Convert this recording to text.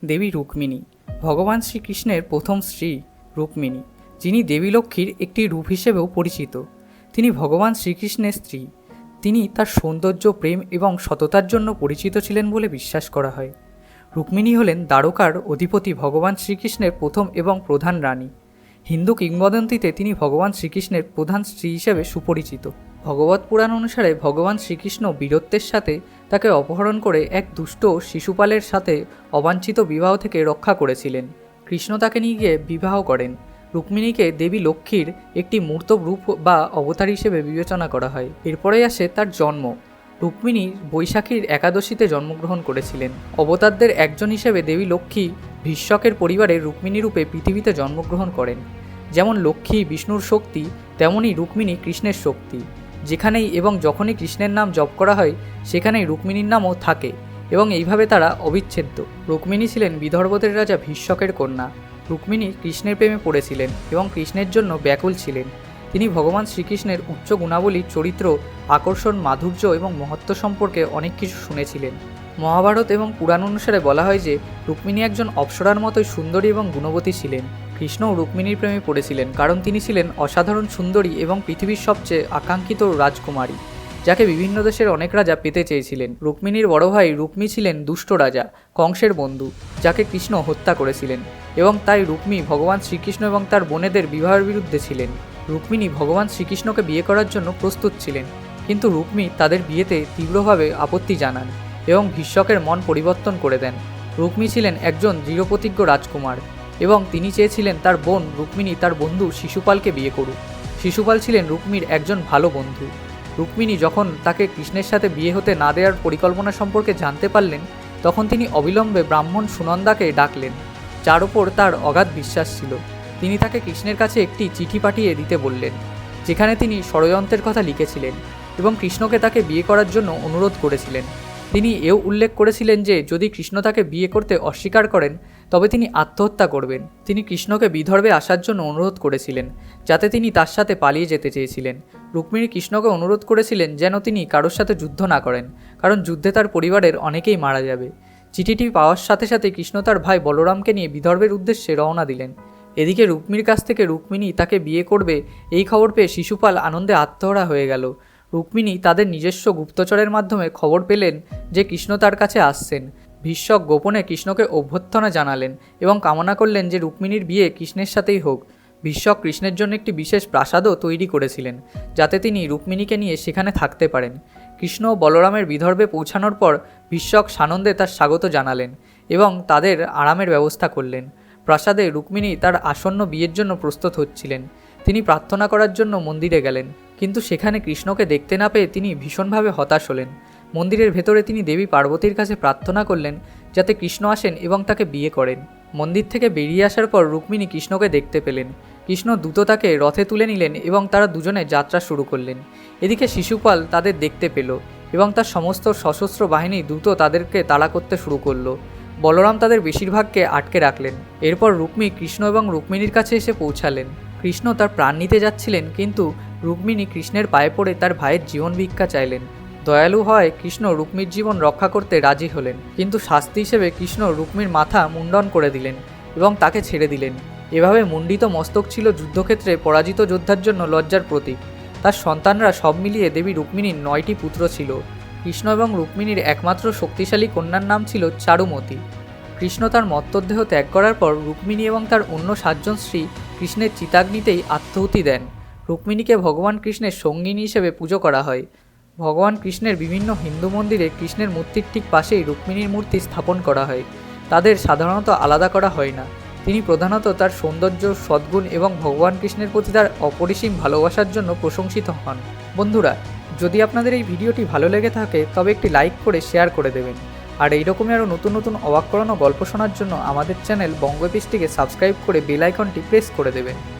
দেবী রুক্মিণী ভগবান শ্রীকৃষ্ণের প্রথম স্ত্রী রুক্মিণী, যিনি দেবী লক্ষ্মীর একটি রূপ হিসেবেও পরিচিত। তিনি ভগবান শ্রীকৃষ্ণের স্ত্রী। তিনি তার সৌন্দর্য, প্রেম এবং সততার জন্য পরিচিত ছিলেন বলে বিশ্বাস করা হয়। রুক্মিণী হলেন দ্বারকার অধিপতি ভগবান শ্রীকৃষ্ণের প্রথম এবং প্রধান রানী। হিন্দু কিংবদন্তিতে তিনি ভগবান শ্রীকৃষ্ণের প্রধান স্ত্রী হিসেবে সুপরিচিত। ভগবত পুরাণ অনুসারে ভগবান শ্রীকৃষ্ণ বীরত্বের সাথে তাকে অপহরণ করে এক দুষ্ট শিশুপালের সাথে অবাঞ্ছিত বিবাহ থেকে রক্ষা করেছিলেন। কৃষ্ণ তাকে নিয়ে গিয়ে বিবাহ করেন। রুক্মিণীকে দেবী লক্ষ্মীর একটি মূর্ত রূপ বা অবতার হিসেবে বিবেচনা করা হয়। এরপরেই আসে তার জন্ম। রুক্মিণী বৈশাখীর একাদশীতে জন্মগ্রহণ করেছিলেন। অবতারদের একজন হিসেবে দেবী লক্ষ্মী ভীষ্মকের পরিবারে রুক্মিণী রূপে পৃথিবীতে জন্মগ্রহণ করেন। যেমন লক্ষ্মী বিষ্ণুর শক্তি, তেমনই রুক্মিণী কৃষ্ণের শক্তি। যেখানেই এবং যখনই কৃষ্ণের নাম জপ করা হয়, সেখানেই রুক্মিণীর নামও থাকে এবং এইভাবে তারা অবিচ্ছেদ্য। রুক্মিণী ছিলেন বিদর্ভদের রাজা ভীষ্মকের কন্যা। রুক্মিণী কৃষ্ণের প্রেমে পড়েছিলেন এবং কৃষ্ণের জন্য ব্যাকুল ছিলেন। তিনি ভগবান শ্রীকৃষ্ণের উচ্চ গুণাবলী, চরিত্র, আকর্ষণ, মাধুর্য এবং মহত্ব সম্পর্কে অনেক কিছু শুনেছিলেন। মহাভারত এবং পুরাণ অনুসারে বলা হয় যে রুক্মিণী একজন অপ্সরার মতোই সুন্দরী এবং গুণবতী ছিলেন। কৃষ্ণও রুক্মিণীর প্রেমে পড়েছিলেন, কারণ তিনি ছিলেন অসাধারণ সুন্দরী এবং পৃথিবীর সবচেয়ে আকাঙ্ক্ষিত রাজকুমারী, যাকে বিভিন্ন দেশের অনেক রাজা পেতে চেয়েছিলেন। রুক্মিণীর বড় ভাই রুক্মী ছিলেন দুষ্ট রাজা কংসের বন্ধু, যাকে কৃষ্ণ হত্যা করেছিলেন, এবং তাই রুক্মী ভগবান শ্রীকৃষ্ণ এবং তার বোনেদের বিবাহের বিরুদ্ধে ছিলেন। রুক্মিণী ভগবান শ্রীকৃষ্ণকে বিয়ে করার জন্য প্রস্তুত ছিলেন, কিন্তু রুক্মী তাদের বিয়েতে তীব্রভাবে আপত্তি জানান এবং ভীষ্মকের মন পরিবর্তন করে দেন। রুক্মী ছিলেন একজন দৃঢ়প্রতিজ্ঞ রাজকুমার এবং তিনি চেয়েছিলেন তার বোন রুক্মিণী তার বন্ধু শিশুপালকে বিয়ে করুক। শিশুপাল ছিলেন রুক্মীর একজন ভালো বন্ধু। রুক্মিণী যখন তাকে কৃষ্ণের সাথে বিয়ে হতে না দেওয়ার পরিকল্পনা সম্পর্কে জানতে পারলেন, তখন তিনি অবিলম্বে ব্রাহ্মণ সুনন্দাকে ডাকলেন, যার ওপর তার অগাধ বিশ্বাস ছিল। তিনি তাকে কৃষ্ণের কাছে একটি চিঠি পাঠিয়ে দিতে বললেন, যেখানে তিনি ষড়যন্ত্রের কথা লিখেছিলেন এবং কৃষ্ণকে তাকে বিয়ে করার জন্য অনুরোধ করেছিলেন। তিনি এও উল্লেখ করেছিলেন যে যদি কৃষ্ণ তাকে বিয়ে করতে অস্বীকার করেন, তবে তিনি আত্মহত্যা করবেন। তিনি কৃষ্ণকে বিদর্ভে আসার জন্য অনুরোধ করেছিলেন, যাতে তিনি তার সাথে পালিয়ে যেতে চেয়েছিলেন। রুক্মিণী কৃষ্ণকে অনুরোধ করেছিলেন যেন তিনি কারোর সাথে যুদ্ধ না করেন, কারণ যুদ্ধে তার পরিবারের অনেকেই মারা যাবে। চিঠিটি পাওয়ার সাথে সাথে কৃষ্ণ তার ভাই বলরামকে নিয়ে বিদর্ভের উদ্দেশ্যে রওনা দিলেন। এদিকে রুক্মিণীর কাছ থেকে রুক্মিণী তাকে বিয়ে করবে এই খবর পেয়ে শিশুপাল আনন্দে আত্মহারা হয়ে গেল। রুক্মিণী তাদের নিজস্ব গুপ্তচরের মাধ্যমে খবর পেলেন যে কৃষ্ণ তার কাছে আসছেন। ভীষ্মক গোপনে কৃষ্ণকে অভ্যর্থনা জানালেন এবং কামনা করলেন যে রুক্মিণীর বিয়ে কৃষ্ণের সাথেই হোক। ভীষ্মক কৃষ্ণের জন্য একটি বিশেষ প্রাসাদও তৈরি করেছিলেন, যাতে তিনি রুক্মিণীকে নিয়ে সেখানে থাকতে পারেন। কৃষ্ণ ও বলরামের বিদর্ভে পৌঁছানোর পর ভীষ্মক সানন্দে তার স্বাগত জানালেন এবং তাদের আরামের ব্যবস্থা করলেন। প্রাসাদে রুক্মিণী তার আসন্ন বিয়ের জন্য প্রস্তুত হচ্ছিলেন। তিনি প্রার্থনা করার জন্য মন্দিরে গেলেন, কিন্তু সেখানে কৃষ্ণকে দেখতে না পেয়ে তিনি ভীষণভাবে হতাশ হলেন। মন্দিরের ভেতরে তিনি দেবী পার্বতীর কাছে প্রার্থনা করলেন যাতে কৃষ্ণ আসেন এবং তাকে বিয়ে করেন। মন্দির থেকে বেরিয়ে আসার পর রুক্মিণী কৃষ্ণকে দেখতে পেলেন। কৃষ্ণ দ্রুত তাকে রথে তুলে নিলেন এবং তারা দুজনে যাত্রা শুরু করলেন। এদিকে শিশুপাল তাদের দেখতে পেল এবং তার সমস্ত সশস্ত্র বাহিনী দ্রুত তাদেরকে তাড়া করতে শুরু করলো। বলরাম তাদের বেশিরভাগকে আটকে রাখলেন। এরপর রুক্মী কৃষ্ণ এবং রুক্মিণীর কাছে এসে পৌঁছালেন। কৃষ্ণ তার প্রাণ নিতে যাচ্ছিলেন, কিন্তু রুক্মিণী কৃষ্ণের পায়ে পড়ে তার ভাইয়ের জীবন ভিক্ষা চাইলেন। দয়ালু হয় কৃষ্ণ রুক্মির জীবন রক্ষা করতে রাজি হলেন, কিন্তু শাস্তি হিসেবে কৃষ্ণ রুক্মির মাথা মুন্ডন করে দিলেন এবং তাকে ছেড়ে দিলেন। এভাবে মুন্ডিত মস্তক ছিল যুদ্ধক্ষেত্রে পরাজিত যোদ্ধার জন্য লজ্জার প্রতীক। তার সন্তানরা সব মিলিয়ে দেবী রুক্মিণীর 9টি পুত্র ছিল। কৃষ্ণ এবং রুক্মিণীর একমাত্র শক্তিশালী কন্যার নাম ছিল চারুমতি। কৃষ্ণ তার মর্তদেহ ত্যাগ করার পর রুক্মিণী এবং তার অন্য 7 জন স্ত্রী কৃষ্ণের চিতাগ্নিতেই আত্মাহুতি দেন। রুক্মিণীকে ভগবান কৃষ্ণের সঙ্গিনী হিসেবে পুজো করা হয়। ভগবান কৃষ্ণের বিভিন্ন হিন্দু মন্দিরে কৃষ্ণের মূর্তির ঠিক পাশেই রুক্মিণীর মূর্তি স্থাপন করা হয়। তাদের সাধারণত আলাদা করা হয় না। তিনি প্রধানত তার সৌন্দর্য, সদ্গুণ এবং ভগবান কৃষ্ণের প্রতি তার অপরিসীম ভালোবাসার জন্য প্রশংসিত হন। বন্ধুরা, যদি আপনাদের এই ভিডিওটি ভালো লেগে থাকে তবে একটি লাইক করে শেয়ার করে দেবেন। আর এইরকমই আরও নতুন নতুন অবাক করানো গল্প শোনার জন্য আমাদের চ্যানেল বঙ্গ এপিসটিকে সাবস্ক্রাইব করে বেল আইকনটি প্রেস করে দেবেন।